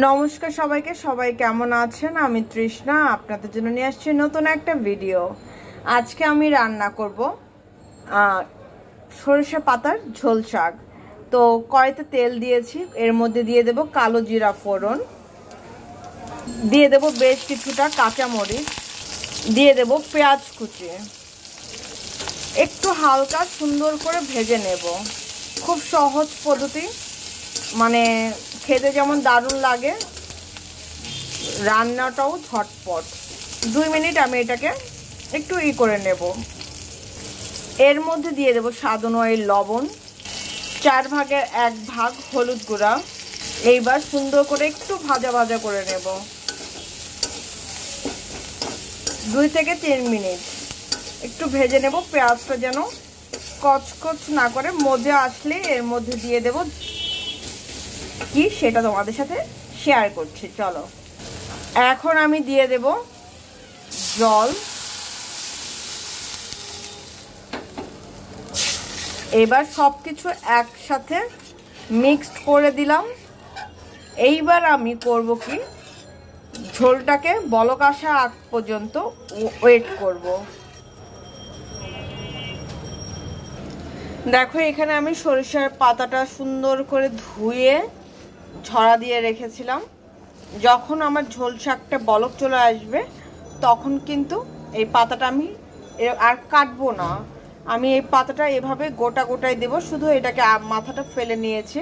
নমস্কার সবাইকে, সবাই কেমন আছেন? আমি তৃষ্ণা আপনাদের জন্য নিয়ে আসছি নতুন একটা ভিডিও। আজকে আমি রান্না করব সরিষা পাতার ঝোল শাক। তো কড়াইতে তেল দিয়েছি, এর মধ্যে দিয়ে দেব কালো জিরা ফোড়ন, দিয়ে দেব বেশ কিছুটা কাঁচামরিচ, দিয়ে দেব পেঁয়াজ কুচি, একটু হালকা সুন্দর করে ভেজে নেব। খুব সহজ পদ্ধতি, মানে খেতে যেমন দারুণ লাগে, রান্নাটাও ঝটপট। 2 মিনিট আমি এটাকে একটু করে নেব। এর মধ্যে দিয়ে দেব স্বাদ অনুযায়ী লবণ, 4 ভাগের 1 ভাগ হলুদ গুঁড়া। এইবার সুন্দর করে একটু ভাজা ভাজা করে নেব, 2 থেকে 3 মিনিট একটু ভেজে নেব। পেঁয়াজটা যেন কচকচ না করে মজে আসলে এর মধ্যে দিয়ে দেব কি সেটা তোমাদের সাথে শেয়ার করছি। চলো, এখন আমি দিয়ে দেব জল। এবার সবকিছু একসাথে মিক্সড করে দিলাম। এইবার আমি করব কি, ঝোলটাকে বলক আসা আগ পর্যন্ত ওয়েট করব। দেখো, এখানে আমি সরিষার পাতাটা সুন্দর করে ধুয়ে ঝরা দিয়ে রেখেছিলাম। যখন আমার ঝোল শাকটা বলক চলে আসবে তখন কিন্তু এই পাতাটা আমি আর কাটবো না। আমি এই পাতাটা এভাবে গোটা গোটাই দেব, শুধু এটাকে মাথাটা ফেলে নিয়েছি।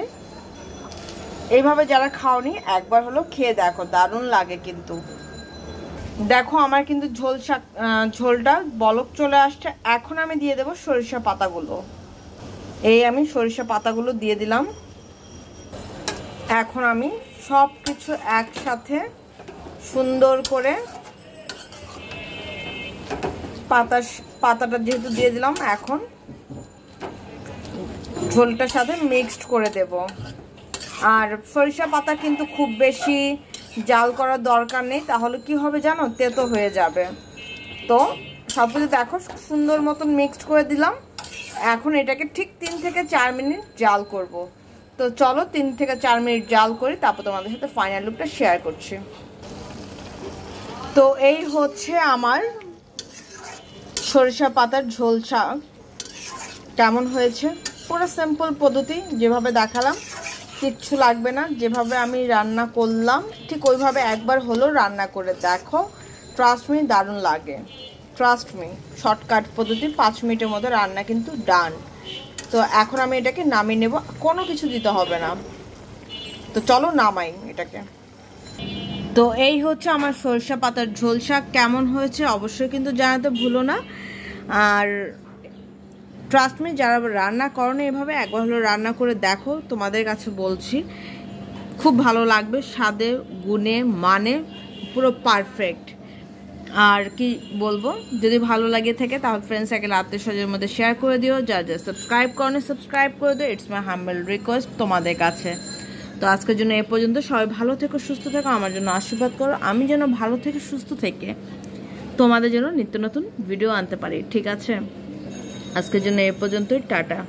এইভাবে যারা খাওনি একবার হলো খেয়ে দেখো, দারুণ লাগে কিন্তু। দেখো, আমার কিন্তু ঝোলটা বলক চলে আসছে। এখন আমি দিয়ে দেব সরিষা পাতাগুলো। এই আমি সরিষা পাতাগুলো দিয়ে দিলাম। এখন আমি সব কিছু একসাথে সুন্দর করে পাতাটা যেহেতু দিয়ে দিলাম, এখন ঝোলটার সাথে মিক্সড করে দেব। আর সরিষা পাতা কিন্তু খুব বেশি জাল করার দরকার নেই, তাহলে কি হবে জানো, তেতো হয়ে যাবে। তো সব কিছু দেখো সুন্দর মতন মিক্সড করে দিলাম। এখন এটাকে ঠিক 3 থেকে 4 মিনিট জাল করব। তো চলো 3 থেকে 4 মিনিট জাল করি, তারপর তোমাদের সাথে ফাইনাল লুকটা শেয়ার করছি। তো এই হচ্ছে আমার সরিষা পাতার ঝোল শাক। কেমন হয়েছে? পুরো সিম্পল পদ্ধতি, যেভাবে দেখালাম, কিচ্ছু লাগবে না। যেভাবে আমি রান্না করলাম ঠিক ওইভাবে একবার হলো রান্না করে দেখো, ট্রাস্ট মি, দারুণ লাগে। ট্রাস্ট মি, শর্টকাট পদ্ধতি, 5 মিনিটের মধ্যে রান্না কিন্তু ডান। তো এখন আমি এটাকে নামিয়ে নেব, কোনো কিছু দিতে হবে না। তো চলো নামাই এটাকে। তো এই হচ্ছে আমার সরিষা পাতার ঝোল শাক। কেমন হয়েছে অবশ্যই কিন্তু জানাতে ভুলো না। আর ট্রাস্ট মি, যারা রান্না করো না এভাবে একবার হলো রান্না করে দেখো, তোমাদের কাছে বলছি খুব ভালো লাগবে। স্বাদে গুণে মানে পুরো পারফেক্ট। আর কি বলবো, যদি ভালো লাগে থাকে তাহলে ফ্রেন্ডস সার্কেল আত্মীয়স্বজনের মধ্যে শেয়ার করে দিও। যা সাবস্ক্রাইব করো সাবস্ক্রাইব করে দিও। ইটস মাই হাম্বল রিকোয়েস্ট তোমাদের কাছে। তো আজকের জন্য এ পর্যন্ত। সবাই ভালো থেকো, সুস্থ থেকো, আমার জন্য আশীর্বাদ করো, আমি যেন ভালো থেকে সুস্থ থেকে তোমাদের জন্য নিত্য নতুন ভিডিও আনতে পারি। ঠিক আছে, আজকের জন্য এ পর্যন্তই। টাটা।